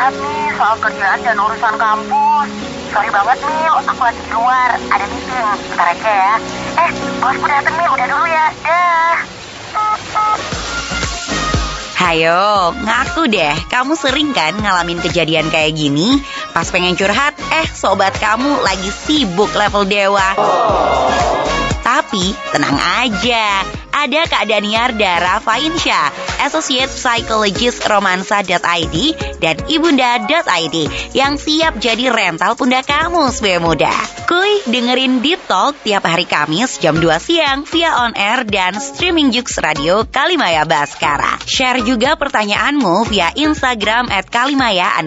curhat nih soal kerjaan dan urusan kampus. Sorry banget Mil, aku lagi di luar, ada meeting, bentar aja ya. Bosku dateng Mil, udah dulu ya, dah. Hayo, ngaku deh, kamu sering kan ngalamin kejadian kayak gini? Pas pengen curhat, sobat kamu lagi sibuk level dewa. Tapi tenang aja, ada Kak Daniar Dara Fainsya, Associate Psychologist Romansa.id dan Ibunda.id yang siap jadi rental pundak kamu supaya muda. Kuy, dengerin Deep Talk tiap hari Kamis jam 2 siang via on air dan streaming Jux Radio Kalimaya Baskara. Share juga pertanyaanmu via Instagram @kalimaya_.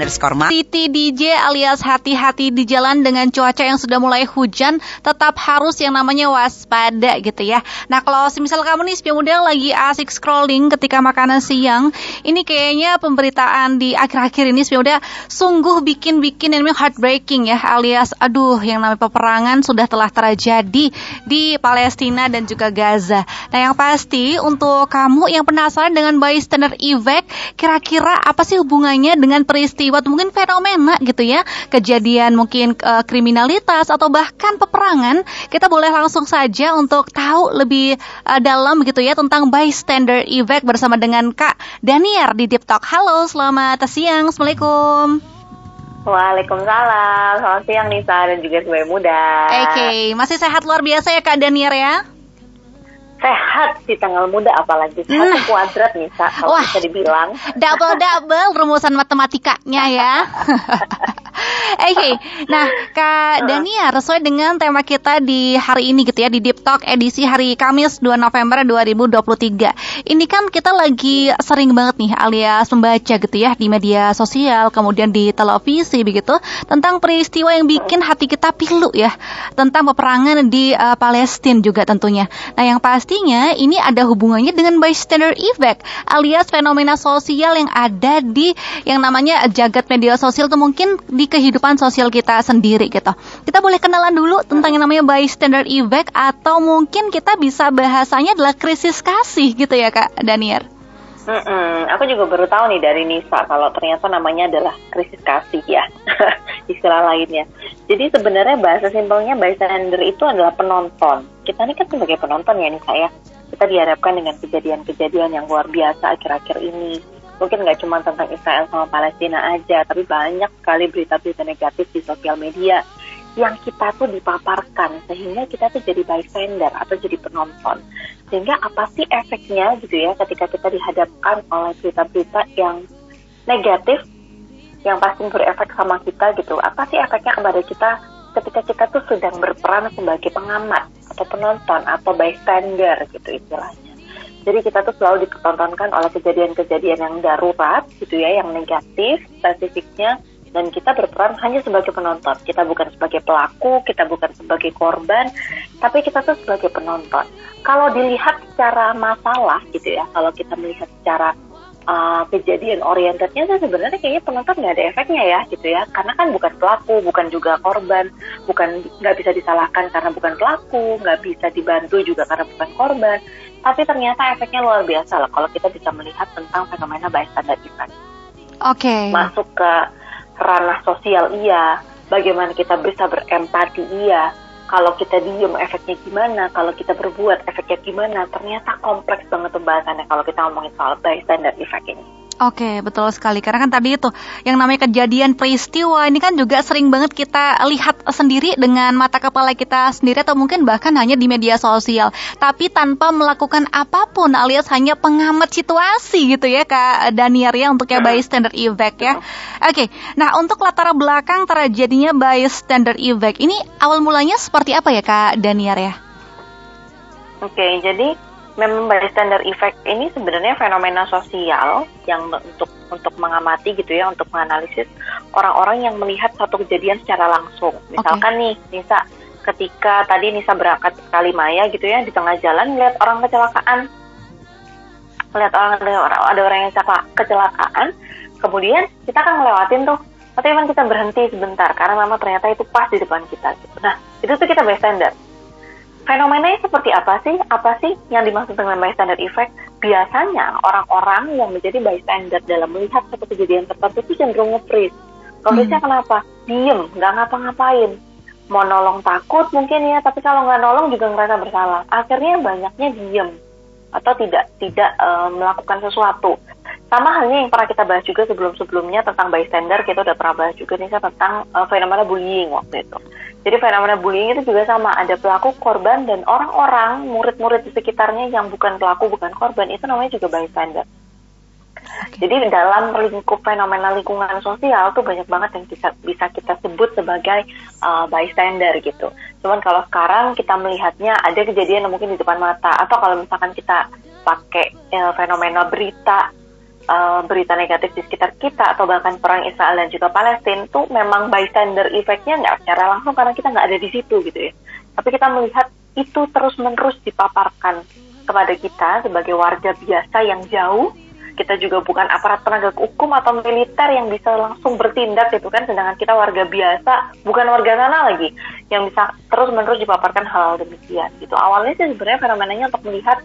Titi DJ alias hati-hati di jalan dengan cuaca yang sudah mulai hujan, tetap harus yang namanya waspada gitu ya. Nah kalau misal kamu nih sepion muda lagi asik scrolling ketika makanan siang, ini kayaknya pemberitaan di akhir-akhir ini sepion muda sungguh bikin yang namanya heartbreaking ya, alias aduh yang namanya peperangan sudah telah terjadi di Palestina dan juga Gaza. Nah yang pasti untuk kamu yang penasaran dengan bystander effect, kira-kira apa sih hubungannya dengan peristiwa atau mungkin fenomena gitu ya, kejadian mungkin kriminalitas atau bahkan peperangan, kita boleh langsung saja untuk tahu lebih dalam gitu ya tentang bystander effect bersama dengan Kak Daniar di Deep Talk. Halo, selamat siang. Assalamualaikum. Waalaikumsalam. Selamat siang Nisa dan juga semuanya muda. Oke, masih sehat luar biasa ya Kak Daniar ya? Sehat di tanggal muda apalagi. Satu kuadrat Nisa, kalau bisa dibilang. Double rumusan matematikanya ya. Oke, nah Kak Daniar, sesuai dengan tema kita di hari ini gitu ya, di Deep Talk edisi hari Kamis 2 November 2023. Ini kan kita lagi sering banget nih alias membaca gitu ya di media sosial, kemudian di televisi begitu, tentang peristiwa yang bikin hati kita pilu ya, tentang peperangan di Palestina juga tentunya. Nah yang pastinya ini ada hubungannya dengan bystander effect alias fenomena sosial yang ada di yang namanya jagat media sosial atau mungkin di kehidupan sosial kita sendiri gitu. Kita boleh kenalan dulu tentang yang namanya bystander effect, atau mungkin kita bisa bahasanya adalah krisis kasih gitu ya Kak Daniar. Aku juga baru tahu nih dari Nisa kalau ternyata namanya adalah krisis kasih ya. Istilah lainnya. Jadi sebenarnya bahasa simpelnya bystander itu adalah penonton. Kita ini kan sebagai penonton ya Nisa ya. Kita dihadapkan dengan kejadian-kejadian yang luar biasa akhir-akhir ini. Mungkin nggak cuma tentang Israel sama Palestina aja, tapi banyak sekali berita-berita negatif di sosial media yang kita tuh dipaparkan, sehingga kita tuh jadi bystander atau jadi penonton. Sehingga apa sih efeknya gitu ya ketika kita dihadapkan oleh berita-berita yang negatif, yang pasti berefek sama kita gitu. Apa sih efeknya kepada kita ketika kita tuh sedang berperan sebagai pengamat atau penonton atau bystander gitu istilahnya. Jadi kita tuh selalu dipertontonkan oleh kejadian-kejadian yang darurat gitu ya, yang negatif spesifiknya, dan kita berperan hanya sebagai penonton. Kita bukan sebagai pelaku, kita bukan sebagai korban, tapi kita tuh sebagai penonton. Kalau dilihat secara masalah gitu ya, kalau kita melihat secara kejadian orientednya sih sebenarnya kayaknya penonton nggak ada efeknya ya gitu ya, karena kan bukan pelaku, bukan juga korban, nggak bisa disalahkan karena bukan pelaku, nggak bisa dibantu juga karena bukan korban, tapi ternyata efeknya luar biasa lah kalau kita bisa melihat tentang fenomena bystander effect. Oke. Masuk ke ranah sosial iya, bagaimana kita bisa berempati iya. Kalau kita diem efeknya gimana, kalau kita berbuat efeknya gimana, ternyata kompleks banget pembahasannya kalau kita ngomongin soal bystander effect ini. Oke, betul sekali. Karena kan tadi itu yang namanya kejadian peristiwa ini kan juga sering banget kita lihat sendiri dengan mata kepala kita sendiri atau mungkin bahkan hanya di media sosial. Tapi tanpa melakukan apapun alias hanya pengamat situasi gitu ya Kak Daniar ya untuk ya bystander effect ya. Oke, nah untuk latar belakang terjadinya bystander effect ini awal mulanya seperti apa ya Kak Daniar ya? Oke, jadi memang bystander effect ini sebenarnya fenomena sosial yang untuk mengamati gitu ya, untuk menganalisis orang-orang yang melihat satu kejadian secara langsung. Misalkan nih, Nisa, ketika tadi Nisa berangkat ke Kalimaya gitu ya, di tengah jalan melihat orang kecelakaan, ada orang yang kecelakaan, kemudian kita kan ngelewatin tuh, tapi memang kita berhenti sebentar karena memang ternyata itu pas di depan kita gitu. Nah, itu tuh kita bystander. Fenomenanya seperti apa sih? Apa sih yang dimaksud dengan bystander effect? biasanya orang-orang yang menjadi bystander dalam melihat satu kejadian tertentu itu cenderung nge-freeze. Nge-freeze-nya kenapa? Diem, nggak ngapa-ngapain. Mau nolong takut mungkin ya, tapi kalau nggak nolong juga ngerasa bersalah. Akhirnya banyaknya diem atau tidak melakukan sesuatu. Sama halnya yang pernah kita bahas juga sebelum-sebelumnya tentang bystander, kita udah pernah bahas juga nih tentang fenomena bullying waktu itu. Jadi fenomena bullying itu juga sama, ada pelaku, korban, dan orang-orang, murid-murid di sekitarnya yang bukan pelaku, bukan korban, itu namanya juga bystander. Jadi dalam lingkup fenomena lingkungan sosial tuh banyak banget yang bisa kita sebut sebagai bystander gitu. Cuman kalau sekarang kita melihatnya ada kejadian yang mungkin di depan mata, atau kalau misalkan kita pakai fenomena berita negatif di sekitar kita, atau bahkan perang Israel dan juga Palestina, tuh memang bystander efeknya nggak secara langsung karena kita nggak ada di situ gitu ya. Tapi kita melihat itu terus-menerus dipaparkan kepada kita sebagai warga biasa yang jauh. Kita juga bukan aparat penegak hukum atau militer yang bisa langsung bertindak gitu kan, sedangkan kita warga biasa, bukan warga sana lagi, yang bisa terus-menerus dipaparkan hal demikian gitu. Awalnya sih sebenarnya fenomenanya untuk melihat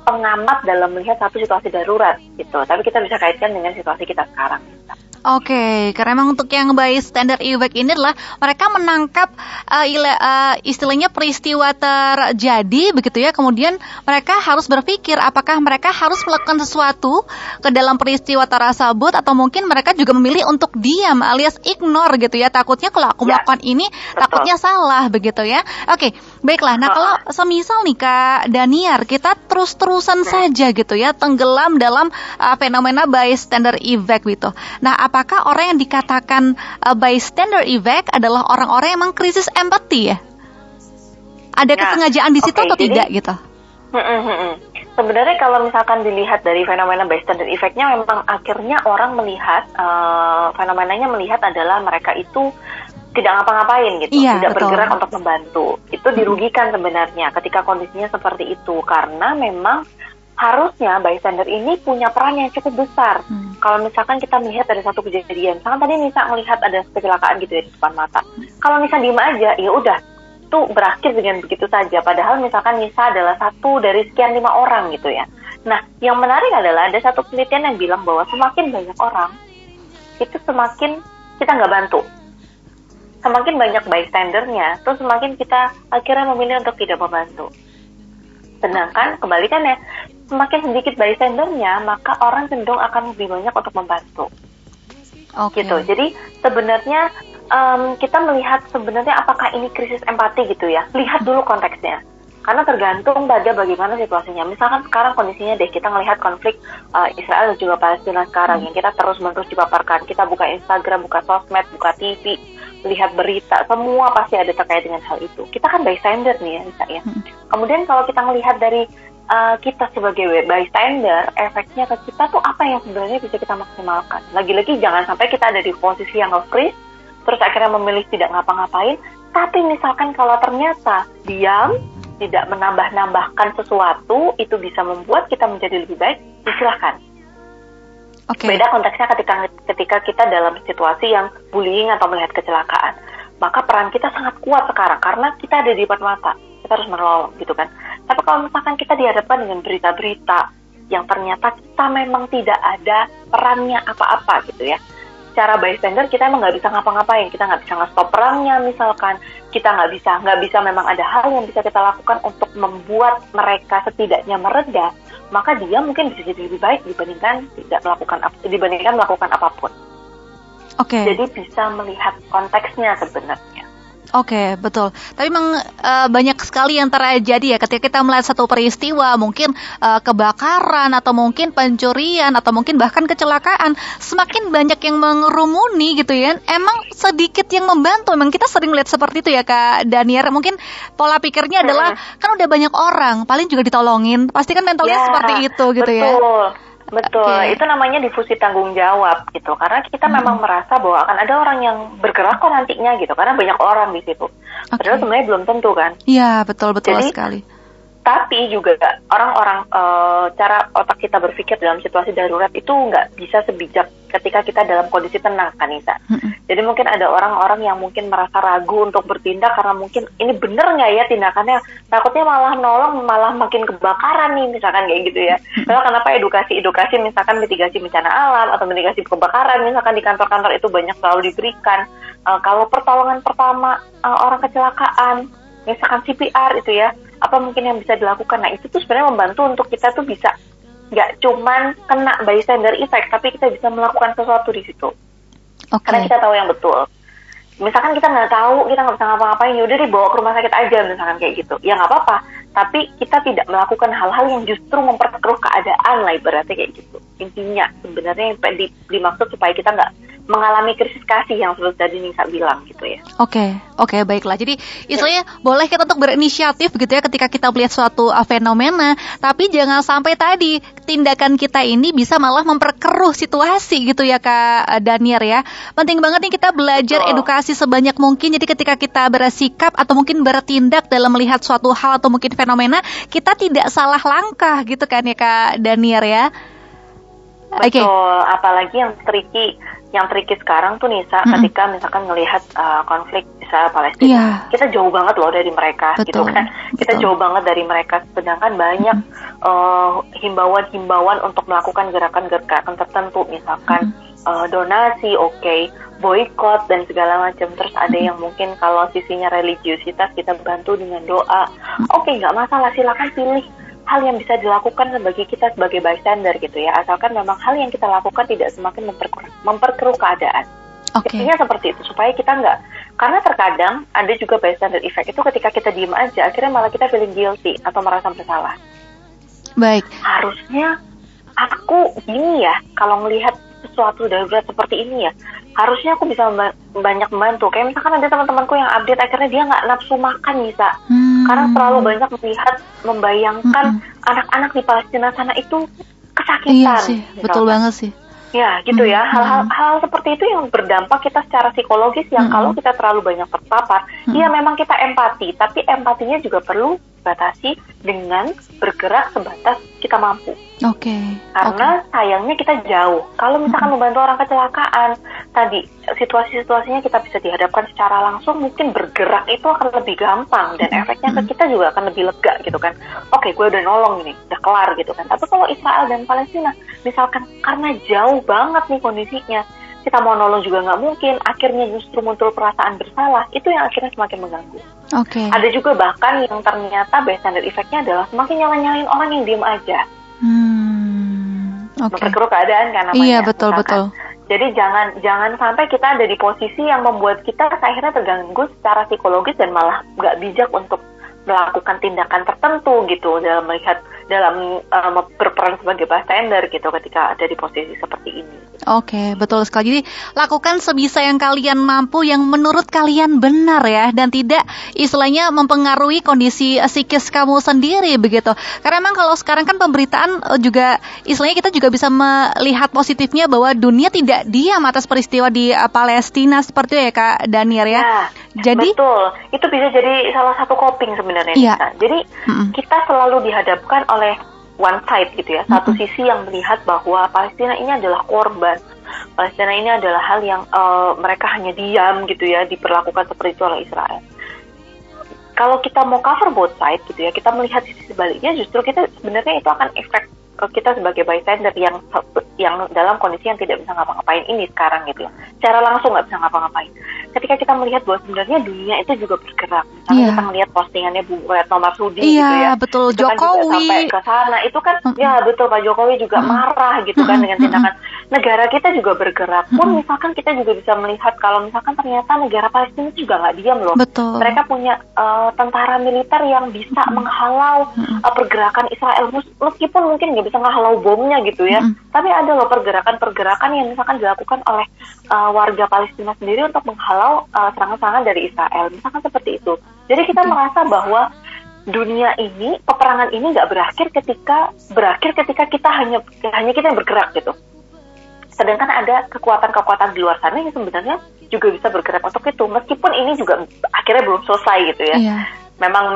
pengamat dalam melihat satu situasi darurat gitu, tapi kita bisa kaitkan dengan situasi kita sekarang. Oke, karena memang untuk yang bystander effect ini adalah mereka menangkap istilahnya peristiwa terjadi begitu ya, kemudian mereka harus berpikir apakah mereka harus melakukan sesuatu ke dalam peristiwa tersebut atau mungkin mereka juga memilih untuk diam alias ignore gitu ya, takutnya kalau aku melakukan ini takutnya salah begitu ya. Oke, baiklah. Nah kalau semisal nih Kak Daniar, kita terus-terusan saja gitu ya tenggelam dalam fenomena bystander effect gitu. Nah, apakah orang yang dikatakan bystander effect adalah orang-orang yang memang krisis empati ya? Ada kesengajaan di situ atau tidak gitu? Sebenarnya kalau misalkan dilihat dari fenomena bystander effect-nya, memang akhirnya orang melihat fenomenanya melihat adalah mereka itu tidak ngapa-ngapain gitu, tidak bergerak untuk membantu. Itu dirugikan sebenarnya ketika kondisinya seperti itu, karena memang harusnya bystander ini punya peran yang cukup besar. Kalau misalkan kita melihat ada satu kejadian, misalkan tadi Nisa melihat ada kecelakaan gitu ya di depan mata. Kalau Nisa diem aja, ya udah, tuh berakhir dengan begitu saja. Padahal misalkan Nisa adalah satu dari sekian 5 orang gitu ya. Nah, yang menarik adalah ada satu penelitian yang bilang bahwa semakin banyak orang, itu semakin kita nggak bantu. Semakin banyak bystandernya, terus semakin kita akhirnya memilih untuk tidak membantu. Sedangkan kebalikannya, semakin sedikit bystandernya, maka orang cenderung akan lebih banyak untuk membantu. Gitu. Jadi sebenarnya kita melihat sebenarnya apakah ini krisis empati gitu ya. Lihat dulu konteksnya. Karena tergantung pada bagaimana situasinya. Misalkan sekarang kondisinya deh, kita melihat konflik Israel dan juga Palestina sekarang yang kita terus-menerus dipaparkan. Kita buka Instagram, buka sosmed, buka TV, lihat berita, semua pasti ada terkait dengan hal itu. Kita kan bystander nih ya, Nisa ya. Kemudian kalau kita melihat dari kita sebagai bystander, efeknya ke kita tuh apa yang sebenarnya bisa kita maksimalkan. Lagi-lagi jangan sampai kita ada di posisi yang nge-freeze, terus akhirnya memilih tidak ngapa-ngapain. Tapi misalkan kalau ternyata diam, tidak menambah-nambahkan sesuatu, itu bisa membuat kita menjadi lebih baik, silakan. Beda konteksnya ketika kita dalam situasi yang bullying atau melihat kecelakaan. Maka peran kita sangat kuat sekarang, karena kita ada di depan mata. Kita harus menolong gitu kan. Tapi kalau misalkan kita dihadapkan dengan berita-berita yang ternyata kita memang tidak ada perannya apa-apa gitu ya. Secara bystander kita emang nggak bisa ngapa-ngapain, kita nggak bisa nge-stop perangnya misalkan, kita nggak bisa memang ada hal yang bisa kita lakukan untuk membuat mereka setidaknya mereda, maka dia mungkin bisa jadi lebih baik dibandingkan melakukan apapun. Jadi bisa melihat konteksnya sebenarnya. Betul. Tapi memang banyak sekali yang terjadi ya ketika kita melihat satu peristiwa, mungkin kebakaran atau mungkin pencurian atau mungkin bahkan kecelakaan, semakin banyak yang mengerumuni gitu ya. Emang sedikit yang membantu. Memang kita sering lihat seperti itu ya Kak Daniar. Mungkin pola pikirnya adalah kan udah banyak orang, paling juga ditolongin. Pasti kan mentalnya seperti itu gitu ya. Betul, itu namanya difusi tanggung jawab gitu. Karena kita memang merasa bahwa akan ada orang yang bergerak kok nantinya gitu. Karena banyak orang di situ. Padahal sebenarnya belum tentu kan. Iya, betul sekali. Tapi juga orang-orang cara otak kita berpikir dalam situasi darurat itu nggak bisa sebijak ketika kita dalam kondisi tenang, kan Nisa. Jadi mungkin ada orang-orang yang mungkin merasa ragu untuk bertindak karena mungkin ini bener nggak ya tindakannya, takutnya malah nolong malah makin kebakaran nih, misalkan kayak gitu ya. Karena kenapa edukasi misalkan mitigasi bencana alam atau mitigasi kebakaran misalkan di kantor-kantor itu banyak selalu diberikan. Kalau pertolongan pertama orang kecelakaan, misalkan CPR itu ya, apa mungkin yang bisa dilakukan? Nah itu tuh sebenarnya membantu untuk kita tuh bisa nggak cuman kena bystander effect, tapi kita bisa melakukan sesuatu di situ. Karena kita tahu yang betul. Misalkan kita nggak tahu, kita nggak bisa ngapa-ngapain, yaudah dibawa ke rumah sakit aja misalkan kayak gitu. Ya nggak apa-apa, tapi kita tidak melakukan hal-hal yang justru memperkeruh keadaan lah ibaratnya kayak gitu. Intinya sebenarnya yang dimaksud supaya kita nggak mengalami krisis kasih yang seperti tadi Nisa bilang gitu ya. Oke, baiklah. Jadi istilahnya boleh kita untuk berinisiatif begitu ya ketika kita melihat suatu fenomena, tapi jangan sampai tadi tindakan kita ini bisa malah memperkeruh situasi gitu ya Kak Daniar ya. Penting banget nih kita belajar edukasi sebanyak mungkin. Jadi ketika kita bersikap atau mungkin bertindak dalam melihat suatu hal atau mungkin fenomena, kita tidak salah langkah gitu kan ya Kak Daniar ya. Betul, apalagi yang tricky sekarang tuh Nisa, ketika misalkan melihat konflik Israel Palestina, kita jauh banget loh dari mereka, gitu kan? Kita jauh banget dari mereka, sedangkan banyak himbauan untuk melakukan gerakan-gerakan tertentu, misalkan donasi, boykot dan segala macam. Terus ada yang mungkin kalau sisinya religiusitas kita bantu dengan doa, nggak masalah, silakan pilih hal yang bisa dilakukan sebagai kita sebagai bystander gitu ya, asalkan memang hal yang kita lakukan tidak semakin memperkeruh keadaan. Intinya seperti itu, supaya kita nggak, karena terkadang ada juga bystander effect itu ketika kita diem aja, akhirnya malah kita feeling guilty atau merasa bersalah. Baik. Harusnya aku gini ya, kalau melihat sesuatu darurat seperti ini ya, harusnya aku bisa banyak membantu. Kayak misalkan ada teman-temanku yang update, akhirnya dia nggak nafsu makan bisa, karena terlalu banyak melihat, membayangkan anak-anak di Palestina sana itu kesakitan. Iya sih, betul banget sih. Ya gitu ya, hal-hal seperti itu yang berdampak kita secara psikologis yang kalau kita terlalu banyak terpapar, ya memang kita empati, tapi empatinya juga perlu batasi dengan bergerak sebatas kita mampu. Karena sayangnya kita jauh. Kalau misalkan membantu orang kecelakaan, tadi situasi-situasinya kita bisa dihadapkan secara langsung, mungkin bergerak itu akan lebih gampang dan efeknya ke kita juga akan lebih lega gitu kan. Gue udah nolong ini, udah kelar gitu kan. Tapi kalau Israel dan Palestina, misalkan karena jauh banget nih kondisinya, kita mau nolong juga nggak mungkin, akhirnya justru muncul perasaan bersalah, itu yang akhirnya semakin mengganggu. Ada juga bahkan yang ternyata bystander effect-nya adalah semakin nyala-nyalain orang yang diem aja. Memperkeruh keadaan kan namanya. Iya, betul. Jadi jangan sampai kita ada di posisi yang membuat kita akhirnya terganggu secara psikologis dan malah nggak bijak untuk melakukan tindakan tertentu gitu dalam berperan sebagai bystander gitu ketika ada di posisi seperti ini. Betul sekali. Jadi lakukan sebisa yang kalian mampu, yang menurut kalian benar ya, dan tidak istilahnya mempengaruhi kondisi psikis kamu sendiri begitu. Karena memang kalau sekarang kan pemberitaan juga istilahnya kita juga bisa melihat positifnya bahwa dunia tidak diam atas peristiwa di Palestina seperti itu ya Kak Daniar ya. Jadi betul, itu bisa jadi salah satu coping sebenarnya. Jadi kita selalu dihadapkan oleh one side gitu ya, satu sisi yang melihat bahwa Palestina ini adalah korban, Palestina ini adalah hal yang mereka hanya diam gitu ya, diperlakukan seperti itu oleh Israel. Kalau kita mau cover both side gitu ya, kita melihat sisi sebaliknya, justru kita sebenarnya itu akan efek kita sebagai bystander yang dalam kondisi yang tidak bisa ngapa-ngapain ini sekarang gitu ya, secara langsung nggak bisa ngapa-ngapain. Ketika kita melihat bahwa sebenarnya dunia itu juga bergerak, misalnya kita melihat postingannya Bu Retno Marsudi gitu ya, betul, itu kan Jokowi juga sampai ke sana, itu kan ya betul, Pak Jokowi juga marah gitu kan dengan tindakan negara kita juga bergerak. Pun misalkan kita juga bisa melihat kalau misalkan ternyata negara Palestina juga nggak diam loh. Mereka punya tentara militer yang bisa menghalau pergerakan Israel, meskipun mungkin nggak bisa ngehalau bomnya gitu ya, tapi ada loh pergerakan-pergerakan yang misalkan dilakukan oleh warga Palestina sendiri untuk menghalau serangan-serangan dari Israel, misalkan seperti itu. Jadi kita merasa bahwa dunia ini, peperangan ini nggak berakhir ketika kita hanya kita yang bergerak gitu. Sedangkan ada kekuatan-kekuatan di luar sana yang sebenarnya juga bisa bergerak untuk itu, meskipun ini juga akhirnya belum selesai gitu ya. memang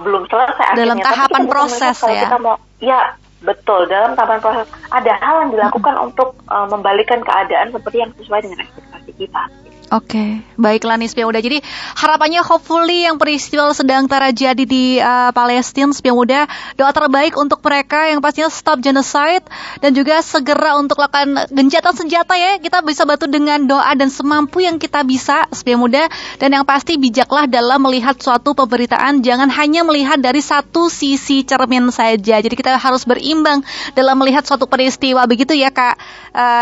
belum selesai dalam akhirnya. tahapan Tapi proses kalau ya. kita mau, ya betul, dalam tahapan proses ada hal yang dilakukan untuk membalikan keadaan seperti yang sesuai dengan ekspektasi kita. Oke, baiklah Nisbia Muda. Jadi harapannya hopefully yang peristiwa sedang terjadi di Palestina, Nisbia Muda, doa terbaik untuk mereka yang pastinya stop genocide dan juga segera untuk lakukan gencatan senjata ya. Kita bisa bantu dengan doa dan semampu yang kita bisa, Nisbia Muda. Dan yang pasti bijaklah dalam melihat suatu pemberitaan, jangan hanya melihat dari satu sisi cermin saja. Jadi kita harus berimbang dalam melihat suatu peristiwa, begitu ya Kak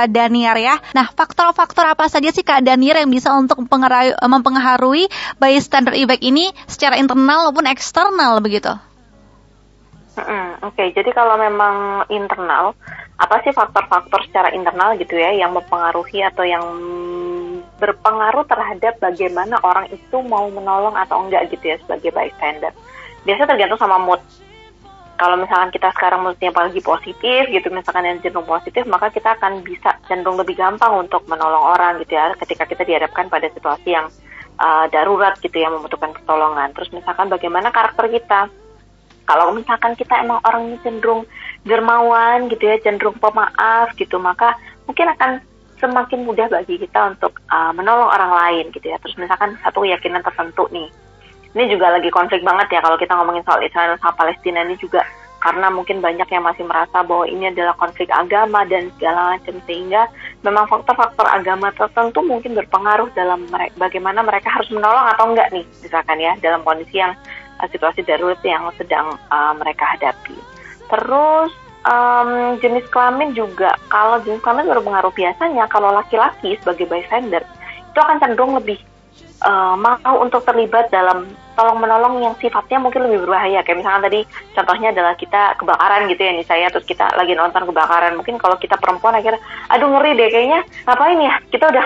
Daniar ya. Nah, faktor-faktor apa saja sih Kak Daniar yang bisa untuk mempengaruhi bystander effect ini secara internal maupun eksternal begitu? Oke, jadi kalau memang internal, apa sih faktor-faktor secara internal gitu ya yang mempengaruhi atau yang berpengaruh terhadap bagaimana orang itu mau menolong atau enggak gitu ya sebagai bystander. Biasanya tergantung sama mood. Kalau misalkan kita sekarang moodnya lagi positif gitu, misalkan yang cenderung positif, maka kita akan bisa cenderung lebih gampang untuk menolong orang gitu ya, ketika kita dihadapkan pada situasi yang darurat gitu ya, membutuhkan pertolongan. Terus misalkan bagaimana karakter kita. Kalau misalkan kita emang orangnya cenderung dermawan gitu ya, cenderung pemaaf gitu, maka mungkin akan semakin mudah bagi kita untuk menolong orang lain gitu ya. Terus misalkan satu keyakinan tertentu nih. Ini juga lagi konflik banget ya kalau kita ngomongin soal Israel sama Palestina ini juga, karena mungkin banyak yang masih merasa bahwa ini adalah konflik agama dan segala macam, sehingga memang faktor-faktor agama tertentu mungkin berpengaruh dalam bagaimana mereka harus menolong atau enggak nih, misalkan ya, dalam kondisi yang situasi darurat yang sedang mereka hadapi. Terus jenis kelamin juga, kalau jenis kelamin berpengaruh biasanya kalau laki-laki sebagai bystander itu akan cenderung lebih mau untuk terlibat dalam tolong-menolong yang sifatnya mungkin lebih berbahaya. Kayak misalkan tadi contohnya adalah kita kebakaran gitu ya nih saya, terus kita lagi nonton kebakaran. Mungkin kalau kita perempuan akhirnya, aduh ngeri deh kayaknya, ngapain ya, kita udah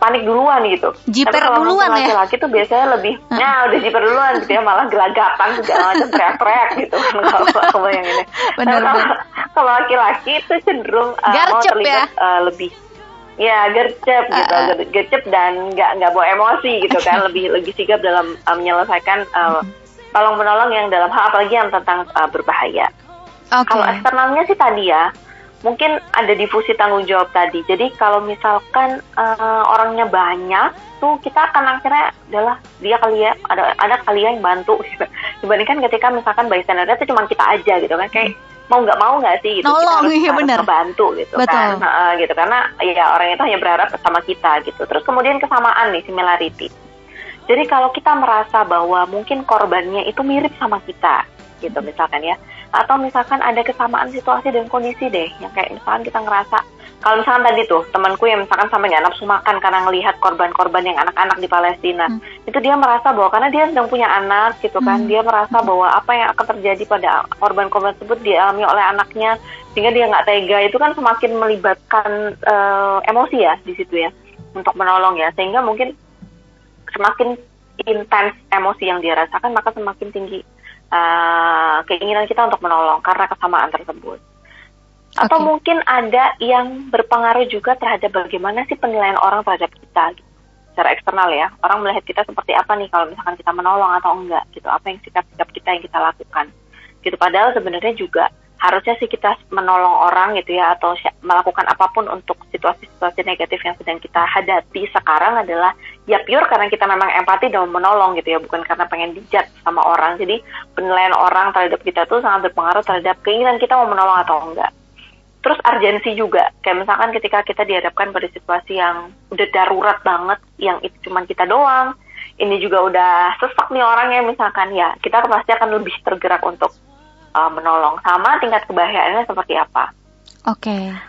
panik duluan gitu. Jiper tapi kalau duluan ya? laki-laki tuh biasanya lebih, udah jiper duluan gitu ya, malah gelagapan segala macam, teriak-teriak gitu. Kalau bayangin ini. Kalau laki-laki itu cenderung mau terlibat lebih, ya gercep dan nggak bawa emosi gitu kan, lebih sigap dalam menyelesaikan tolong menolong yang dalam hal apalagi yang tentang berbahaya. Okay. Kalau eksternalnya sih tadi ya, mungkin ada difusi tanggung jawab tadi. Jadi kalau misalkan orangnya banyak tuh, kita akan akhirnya adalah dia kali ya, ada kalian yang bantu gitu. Dibandingkan ketika misalkan bystander itu cuma kita aja gitu kan, kayak mau nggak sih gitu, nolong, kita harus ngebantu gitu. Betul. Kan gitu, karena ya orang itu hanya berharap sama kita gitu. Terus kemudian kesamaan nih, similarity. Jadi kalau kita merasa bahwa mungkin korbannya itu mirip sama kita gitu misalkan ya, atau misalkan ada kesamaan situasi dan kondisi deh, yang kayak misalkan kita ngerasa, kalau misalkan tadi tuh temanku yang misalkan sampai nggak nafsu makan karena ngelihat korban-korban yang anak-anak di Palestina, itu dia merasa bahwa karena dia sedang punya anak gitu kan, dia merasa bahwa apa yang akan terjadi pada korban-korban tersebut dialami oleh anaknya, sehingga dia nggak tega. Itu kan semakin melibatkan emosi ya di situ ya untuk menolong ya, sehingga mungkin semakin intens emosi yang dia rasakan, maka semakin tinggi keinginan kita untuk menolong karena kesamaan tersebut. Atau mungkin ada yang berpengaruh juga terhadap bagaimana sih penilaian orang terhadap kita gitu. Secara eksternal ya, orang melihat kita seperti apa nih kalau misalkan kita menolong atau enggak gitu, apa yang sikap-sikap kita yang kita lakukan gitu. Padahal sebenarnya juga harusnya sih kita menolong orang gitu ya, atau melakukan apapun untuk situasi-situasi negatif yang sedang kita hadapi sekarang adalah ya pure karena kita memang empati dan menolong gitu ya, bukan karena pengen dijat sama orang. Jadi penilaian orang terhadap kita tuh sangat berpengaruh terhadap keinginan kita mau menolong atau enggak. Terus urgensi juga, kayak misalkan ketika kita dihadapkan pada situasi yang udah darurat banget, yang itu cuma kita doang, ini juga udah sesak nih orangnya misalkan, ya kita pasti akan lebih tergerak untuk menolong. Sama tingkat kebahayaannya seperti apa.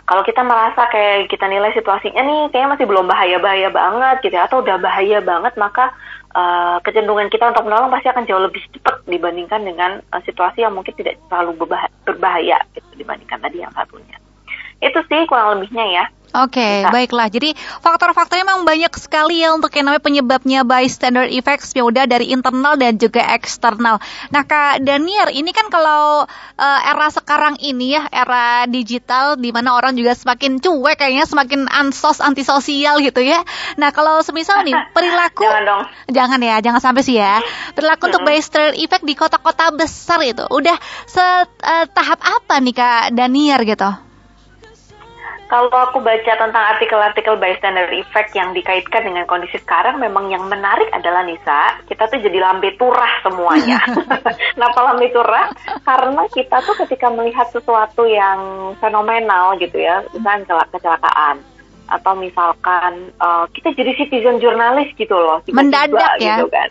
Kalau kita merasa kayak kita nilai situasinya nih kayaknya masih belum bahaya-bahaya banget gitu ya, atau udah bahaya banget, maka kecenderungan kita untuk menolong pasti akan jauh lebih cepat dibandingkan dengan situasi yang mungkin tidak terlalu berbahaya gitu, dibandingkan tadi yang satunya. Itu sih kurang lebihnya ya. Oke, baiklah. Jadi faktor-faktornya memang banyak sekali ya untuk yang namanya penyebabnya bystander effects, ya udah dari internal dan juga eksternal. Nah, Kak Daniar, ini kan kalau era sekarang ini ya, era digital di mana orang juga semakin cuek kayaknya, semakin antisosial gitu ya. Nah, kalau semisal nih perilaku jangan ya, jangan sampai sih ya. Perilaku untuk bystander effect di kota-kota besar itu udah tahap apa nih Kak Daniar gitu? Kalau aku baca tentang artikel-artikel bystander effect yang dikaitkan dengan kondisi sekarang, memang yang menarik adalah Nisa, kita tuh jadi lambe turah semuanya. Kenapa lambe turah? Karena kita tuh ketika melihat sesuatu yang fenomenal gitu ya, misalnya kecelakaan, atau misalkan kita jadi citizen jurnalis gitu loh, mendadak ya, gitu kan.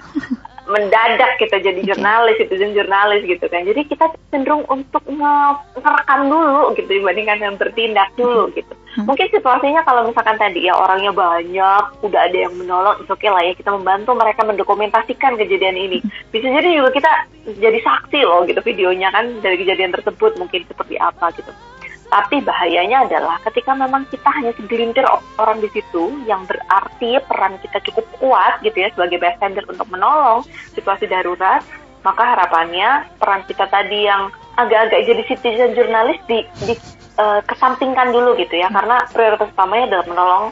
Mendadak kita jadi jurnalis, citizen jurnalis gitu kan. Jadi kita cenderung untuk ngerekam dulu gitu dibandingkan yang bertindak dulu gitu. Mungkin situasinya kalau misalkan tadi ya orangnya banyak, udah ada yang menolong, oke lah ya kita membantu mereka mendokumentasikan kejadian ini. Bisa jadi juga kita jadi saksi loh gitu videonya kan dari kejadian tersebut mungkin seperti apa gitu. Tapi bahayanya adalah ketika memang kita hanya segelintir orang di situ, yang berarti peran kita cukup kuat gitu ya sebagai bystander untuk menolong situasi darurat, maka harapannya peran kita tadi yang agak-agak jadi citizen jurnalis kesampingkan dulu gitu ya, karena prioritas utamanya adalah menolong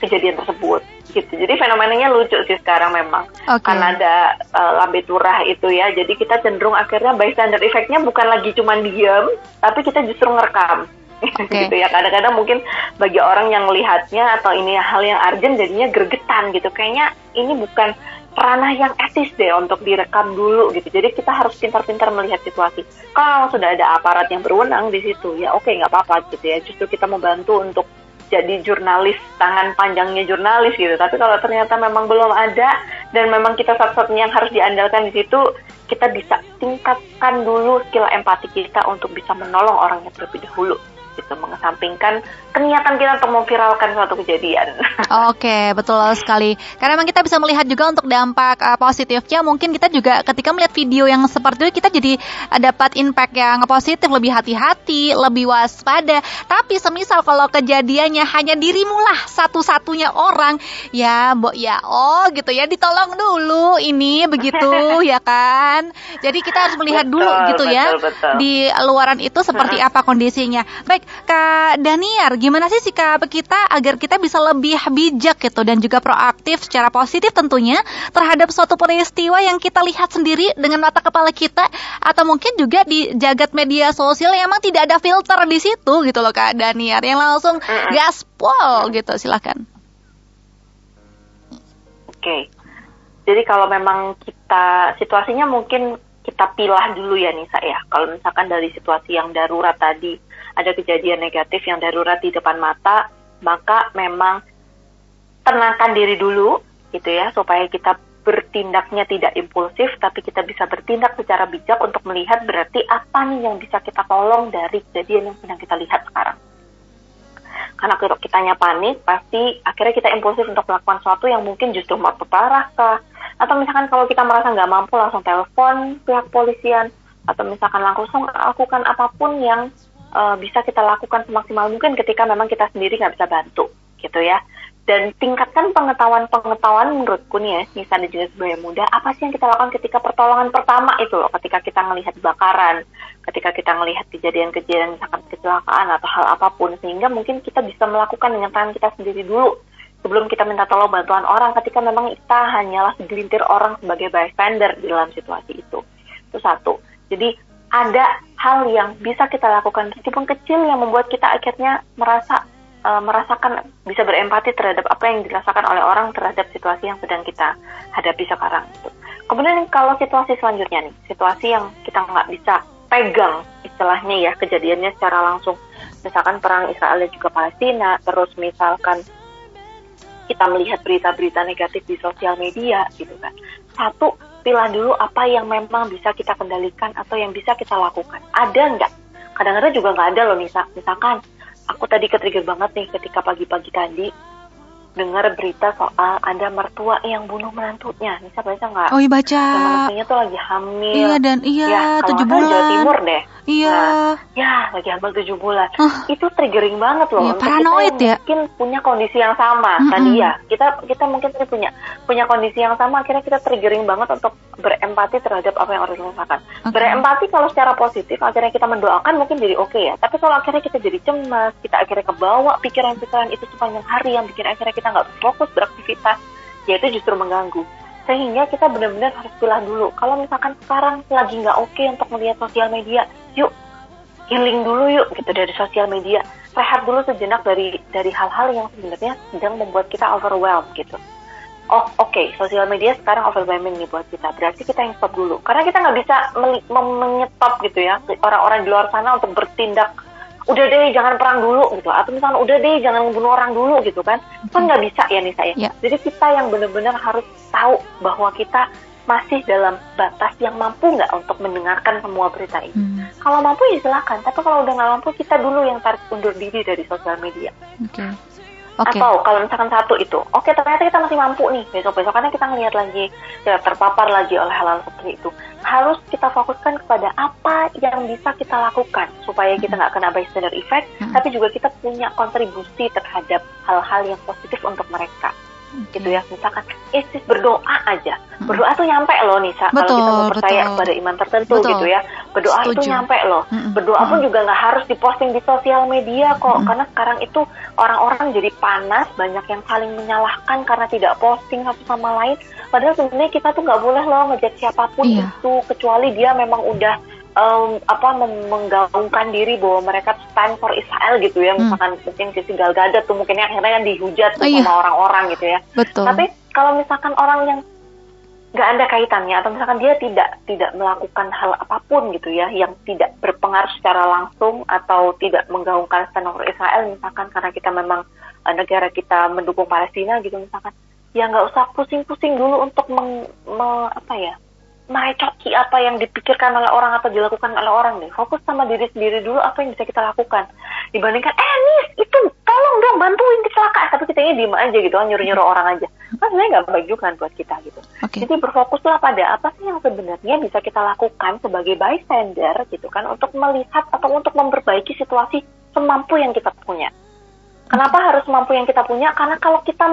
kejadian tersebut gitu. Jadi fenomenanya lucu sih sekarang memang, karena ada lambe turah itu ya, jadi kita cenderung akhirnya bystander effect-nya bukan lagi cuma diem, tapi kita justru ngerekam. Gitu ya, kadang-kadang mungkin bagi orang yang melihatnya atau ini hal yang urgent jadinya gregetan gitu, kayaknya ini bukan ranah yang etis deh untuk direkam dulu gitu. Jadi kita harus pintar-pintar melihat situasi. Kalau sudah ada aparat yang berwenang di situ ya oke, nggak apa-apa gitu ya, justru kita membantu untuk jadi jurnalis, tangan panjangnya jurnalis gitu. Tapi kalau ternyata memang belum ada dan memang kita satu-satunya yang harus diandalkan di situ, kita bisa tingkatkan dulu skill empati kita untuk bisa menolong orangnya terlebih dahulu gitu, mengesampingkan keniatan kita untuk memviralkan suatu kejadian. Oke, betul sekali. Karena memang kita bisa melihat juga untuk dampak positifnya, mungkin kita juga ketika melihat video yang seperti itu, kita jadi dapat impact yang positif, lebih hati-hati, lebih waspada. Tapi semisal kalau kejadiannya hanya dirimulah satu-satunya orang, ya mbok ya gitu ya, ditolong dulu ini begitu ya kan. Jadi kita harus melihat dulu gitu ya, di luaran itu seperti apa kondisinya. Baik, Kak Daniar, gimana sih sikap kita agar kita bisa lebih bijak gitu dan juga proaktif secara positif tentunya terhadap suatu peristiwa yang kita lihat sendiri dengan mata kepala kita, atau mungkin juga di jagat media sosial yang emang tidak ada filter di situ gitu loh Kak Daniar, yang langsung gaspol gitu, silakan. Oke. Jadi kalau memang kita situasinya mungkin kita pilah dulu ya Nisa ya. Kalau misalkan dari situasi yang darurat tadi, ada kejadian negatif yang darurat di depan mata, maka memang tenangkan diri dulu gitu ya, supaya kita bertindaknya tidak impulsif, tapi kita bisa bertindak secara bijak untuk melihat berarti apa nih yang bisa kita tolong dari kejadian yang sedang kita lihat sekarang. Karena kalau kitanya panik, pasti akhirnya kita impulsif untuk melakukan sesuatu yang mungkin justru memperparah kah, atau misalkan kalau kita merasa nggak mampu langsung telepon pihak polisian, atau misalkan langsung lakukan apapun yang bisa kita lakukan semaksimal mungkin ketika memang kita sendiri nggak bisa bantu gitu ya. Dan tingkatkan pengetahuan menurutku nih ya, Nisa dan juga sebagai muda, apa sih yang kita lakukan ketika pertolongan pertama itu loh, ketika kita melihat kebakaran, ketika kita melihat kejadian-kejadian misalkan kecelakaan atau hal apapun, sehingga mungkin kita bisa melakukan dengan tangan kita sendiri dulu sebelum kita minta tolong bantuan orang, ketika memang kita hanyalah segelintir orang sebagai bystander di dalam situasi itu. Itu satu. Jadi ada hal yang bisa kita lakukan meskipun kecil yang membuat kita akhirnya merasakan bisa berempati terhadap apa yang dirasakan oleh orang terhadap situasi yang sedang kita hadapi sekarang. Kemudian kalau situasi selanjutnya nih, situasi yang kita nggak bisa pegang istilahnya ya kejadiannya secara langsung, misalkan perang Israel dan juga Palestina, terus misalkan kita melihat berita-berita negatif di sosial media gitu kan. Satu, pilah dulu apa yang memang bisa kita kendalikan atau yang bisa kita lakukan. Ada nggak? Kadang-kadang juga nggak ada loh, misalkan aku tadi ke-trigger banget nih ketika pagi-pagi tadi dengar berita soal ada mertua yang bunuh menantunya. Nisa baca nggak? Oh iya baca. Yang menantunya tuh lagi hamil. Iya dan Ya, 7 kalau bulan. Jawa Timur deh. Iya. Nah, ya lagi hamil 7 bulan. Itu triggering banget loh. Iya, untuk paranoid kita yang ya. mungkin punya kondisi yang sama. Tadi ya, kita mungkin tadi punya kondisi yang sama. Akhirnya kita triggering banget untuk berempati terhadap apa yang orang rasakan. Berempati kalau secara positif, akhirnya kita mendoakan mungkin jadi oke ya. Tapi kalau akhirnya kita jadi cemas, kita akhirnya kebawa pikiran-pikiran itu sepanjang hari yang bikin akhirnya kita nggak fokus beraktivitas, ya itu justru mengganggu. Sehingga kita benar-benar harus pilih dulu. Kalau misalkan sekarang lagi nggak oke untuk melihat sosial media, yuk healing dulu yuk gitu dari sosial media. Rehat dulu sejenak dari hal-hal yang sebenarnya sedang membuat kita overwhelmed gitu. Oh oke, sosial media sekarang overwhelming nih buat kita. Berarti kita yang stop dulu. Karena kita nggak bisa menyetop gitu ya orang-orang di luar sana untuk bertindak. Udah deh jangan perang dulu gitu, atau misalnya udah deh jangan membunuh orang dulu gitu kan nggak bisa ya Nisa ya. Jadi kita yang benar-benar harus tahu bahwa kita masih dalam batas yang mampu nggak untuk mendengarkan semua berita ini. Kalau mampu ya silakan, tapi kalau udah nggak mampu kita dulu yang tarik undur diri dari sosial media. Atau kalau misalkan satu itu, oke ternyata kita masih mampu nih, besok-besokannya kita ngelihat lagi, ya terpapar lagi oleh hal-hal seperti itu. Harus kita fokuskan kepada apa yang bisa kita lakukan, supaya kita nggak kena bystander effect, tapi juga kita punya kontribusi terhadap hal-hal yang positif untuk mereka. Gitu ya, misalkan berdoa aja. Berdoa tuh nyampe loh Nisa, kalau kita mau percaya kepada iman tertentu gitu ya. Berdoa itu nyampe loh. Berdoa pun juga nggak harus diposting di sosial media kok, karena sekarang itu orang-orang jadi panas, banyak yang saling menyalahkan karena tidak posting satu sama lain. Padahal sebenarnya kita tuh nggak boleh loh ngejat siapapun itu, kecuali dia memang udah menggaungkan diri bahwa mereka stand for Israel gitu ya. Misalkan mungkin Sisi Gal Gadot tuh mungkin akhirnya kan dihujat tuh sama orang-orang gitu ya. Tapi kalau misalkan orang yang nggak ada kaitannya, atau misalkan dia tidak melakukan hal apapun gitu ya, yang tidak berpengaruh secara langsung atau tidak menggaungkan stand for Israel, misalkan karena kita memang negara kita mendukung Palestina gitu misalkan, ya nggak usah pusing-pusing dulu untuk merecoki apa yang dipikirkan oleh orang atau dilakukan oleh orang deh. Fokus sama diri sendiri dulu, apa yang bisa kita lakukan. Dibandingkan, Nis, itu tolong dong bantuin kecelakaan. Tapi kita ini diem aja gitu kan, nyuruh-nyuruh orang aja. Kan sebenarnya nggak baik juga kan buat kita gitu. Jadi berfokuslah pada apa sih yang sebenarnya bisa kita lakukan sebagai bystander gitu kan, untuk melihat atau untuk memperbaiki situasi semampu yang kita punya. Kenapa harus mampu yang kita punya? Karena kalau kita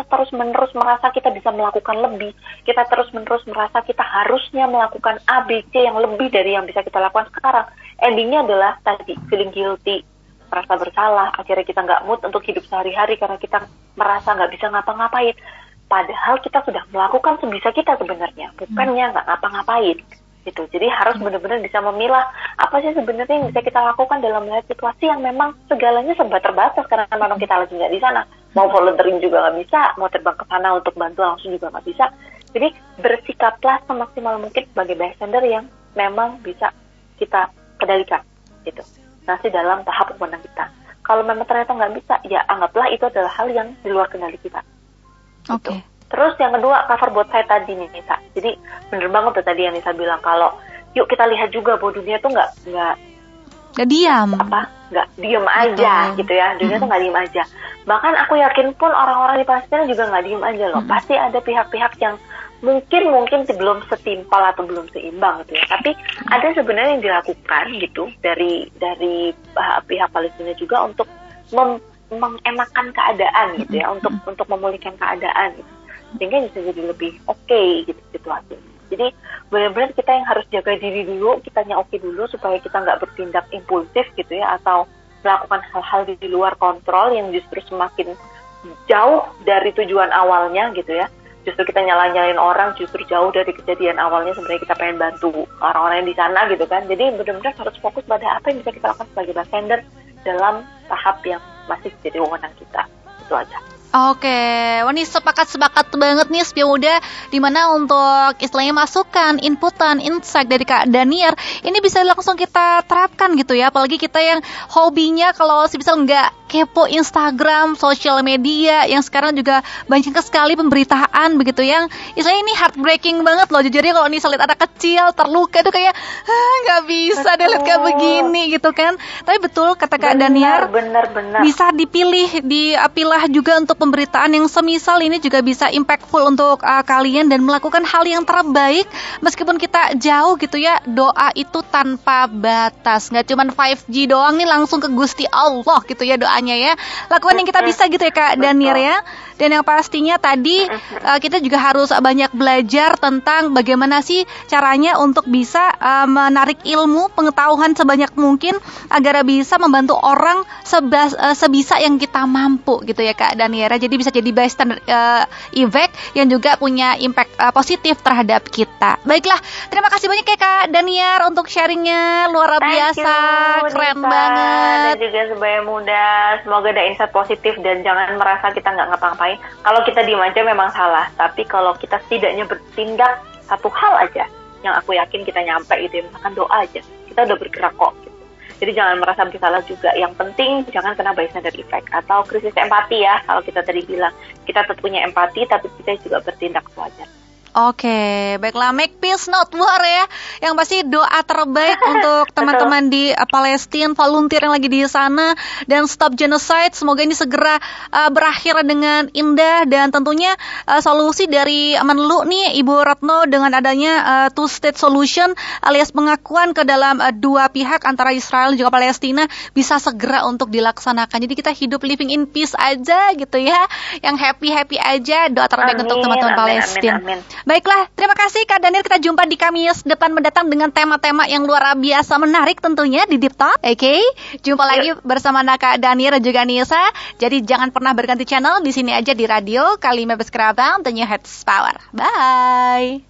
terus-menerus merasa kita bisa melakukan lebih, kita terus-menerus merasa kita harusnya melakukan A, B, C yang lebih dari yang bisa kita lakukan sekarang, endingnya adalah tadi, feeling guilty, merasa bersalah, akhirnya kita nggak mood untuk hidup sehari-hari karena kita merasa nggak bisa ngapa-ngapain. Padahal kita sudah melakukan sebisa kita sebenarnya, bukannya nggak ngapa-ngapain. Gitu. Jadi harus benar-benar bisa memilah apa sih sebenarnya yang bisa kita lakukan dalam melihat situasi yang memang segalanya serba terbatas karena memang kita lagi nggak di sana. Mau volunteering juga nggak bisa, mau terbang ke sana untuk bantu langsung juga nggak bisa. Jadi bersikaplah semaksimal mungkin sebagai bystander yang memang bisa kita kendalikan. Gitu. Nanti dalam tahap kewenangan kita. Kalau memang ternyata nggak bisa, ya anggaplah itu adalah hal yang di luar kendali kita. Gitu. Terus yang kedua, cover buat saya tadi nih Nisa. Jadi bener banget tuh tadi yang Nisa bilang, kalau yuk kita lihat juga bahwa dunia tuh nggak diam. Nggak diem aja gitu ya. Dunia tuh nggak diem aja. Bahkan aku yakin pun orang-orang di Palestina juga nggak diem aja loh. Pasti ada pihak-pihak yang mungkin belum setimpal atau belum seimbang gitu ya. Tapi ada sebenarnya yang dilakukan gitu dari pihak Palestina juga untuk mengenakan keadaan gitu ya, untuk memulihkan keadaan gitu. Sehingga bisa jadi lebih oke gitu situasinya. Jadi benar-benar kita yang harus jaga diri dulu, kitanya oke dulu supaya kita nggak bertindak impulsif gitu ya, atau melakukan hal-hal di luar kontrol yang justru semakin jauh dari tujuan awalnya gitu ya. Justru kita nyalain orang, justru jauh dari kejadian awalnya sebenarnya kita pengen bantu orang-orang yang di sana gitu kan. Jadi benar-benar harus fokus pada apa yang bisa kita lakukan sebagai bystander dalam tahap yang masih jadi wewenang kita. Itu aja. Oke, wah ini sepakat banget nih Spion Muda, dimana untuk istilahnya masukan, inputan, insight dari Kak Daniar ini bisa langsung kita terapkan gitu ya, apalagi kita yang hobinya kalau misal nggak kepo Instagram, sosial media yang sekarang juga banyak sekali pemberitaan begitu yang istilahnya ini heartbreaking banget loh. Jujurnya kalau Nisa lihat anak kecil terluka itu kayak nggak bisa deh lihat kayak begini gitu kan. Tapi betul kata Kak Daniar, benar. bisa dipilih, dipilah juga untuk pemberitaan yang semisal ini juga bisa impactful untuk kalian dan melakukan hal yang terbaik meskipun kita jauh gitu ya. Doa itu tanpa batas, nggak cuman 5G doang nih langsung ke Gusti Allah gitu ya doanya ya. Lakukan yang kita bisa gitu ya Kak Daniar ya. Dan yang pastinya tadi kita juga harus banyak belajar tentang bagaimana sih caranya untuk bisa menarik ilmu, pengetahuan sebanyak mungkin agar bisa membantu orang sebisa yang kita mampu gitu ya Kak Daniara. Jadi bisa jadi bystander effect yang juga punya impact positif terhadap kita. Baiklah, terima kasih banyak ya Kak Daniar untuk sharingnya, luar biasa, keren Nisa, banget. dan juga sebaya muda, semoga ada insight positif dan jangan merasa kita nggak ngapa-ngapain. Kalau kita diem aja memang salah, tapi kalau kita setidaknya bertindak satu hal aja yang aku yakin kita nyampe itu ya, misalkan doa aja, kita udah bergerak kok gitu. Jadi jangan merasa bersalah juga. Yang penting jangan kena bystander effect atau krisis empati ya. Kalau kita tadi bilang kita tetap punya empati, tapi kita juga bertindak sewajar. Oke, baiklah, make peace not war ya. Yang pasti doa terbaik untuk teman-teman di Palestina, volunteer yang lagi di sana, dan stop genocide. Semoga ini segera berakhir dengan indah dan tentunya solusi dari Menlu nih Ibu Retno dengan adanya two state solution alias pengakuan ke dalam dua pihak antara Israel dan juga Palestina bisa segera untuk dilaksanakan. Jadi kita hidup living in peace aja gitu ya. Yang happy aja, doa terbaik untuk teman-teman Palestina. Amin. Baiklah, terima kasih Kak Daniar. Kita jumpa di Kamis depan mendatang dengan tema-tema yang luar biasa menarik tentunya di Deep Talk. Oke, jumpa lagi bersama Kak Daniar dan juga Nisa. Jadi jangan pernah berganti channel, di sini aja di radio Kalimah Beskerabang, The New Heads Power. Bye.